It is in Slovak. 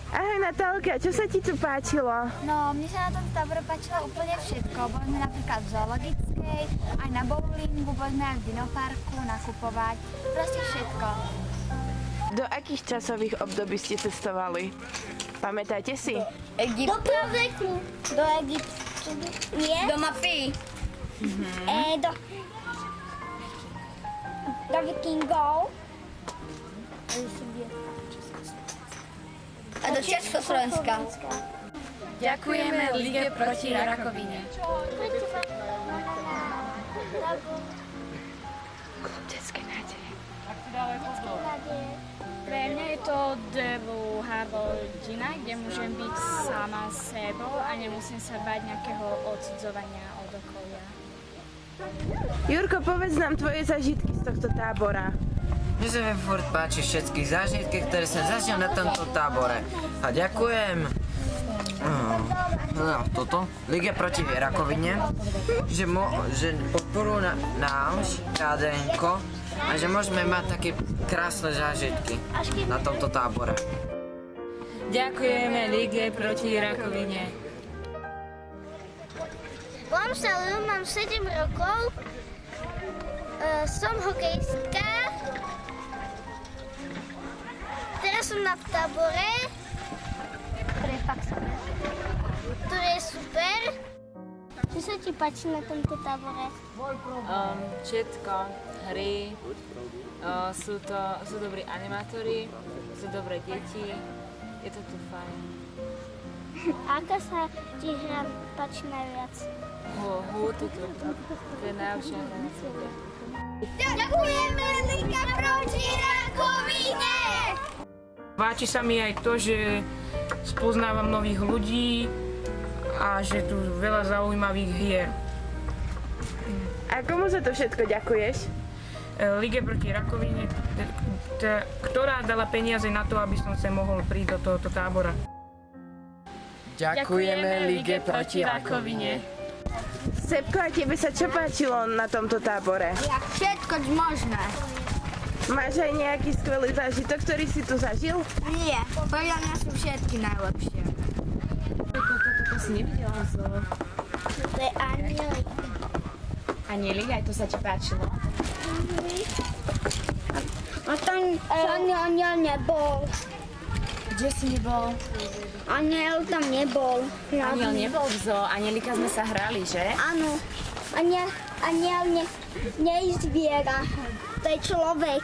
Ahoj Natálka, čo sa ti tu páčilo? No, mne sa na tomto tábore páčilo úplne všetko. Boli sme napríklad v zoologickej, aj na bowlingu, boli sme aj v dinoparku nakupovať. Proste všetko. Do akých časových období ste cestovali? Pamätáte si? Do praveku. Do Egyptu. Nie? Do mafii. Do vikingov. A do Československa. Ďakujeme Lige proti rakovine. Detské nádeje. Pre mňa je to druhá rodina, kde môžem byť sama sebou a nemusím sa báť nejakého odsudzovania od okolia. Jurko, povedz nám tvoje zažitky z tohto tábora. Mne sa mi furt páči všetky zážitky, ktoré som zažil na tomto tábore. A ďakujem Lige proti rakovine, že podporujú náš KDN-ko a že môžeme mať také krásne zážitky na tomto tábore. Ďakujeme Lige proti rakovine. Volám sa Lu, mám 7 rokov. Som hokejistka. Teraz som na tábore, ktorý je super. Čo sa ti páči na tomto tábore? Všetko, hry, sú dobrí animátori, sú dobré deti, je to tu fajn. Aká sa ti hra páči najviac? To je najlepšia hra na svete. Ďakujeme Liga proti rakovine! Páči sa mi aj to, že spoznávam nových ľudí a že tu veľa zaujímavých hier. A komu za to všetko ďakuješ? Lige proti rakovine, ktorá dala peniaze na to, aby som sa mohol prísť do tohoto tábora. Ďakujeme Lige proti rakovine. Sepko, a tebe sa čo páčilo na tomto tábore? Všetko možné. Máš aj nejaký skvelý zážitok, ktorý si tu zažil? Nie, podľa mňa sú všetky najlepšie. To si nevidela To je Anielik. Anielik, aj to sa ti páčilo? A tam Aniel nebol. Kde si nebol? Aniel tam nebol. Aniel nebol v zoo, Anielika sme sa hrali, že? Áno. Aniel nie je zviera. To je človek.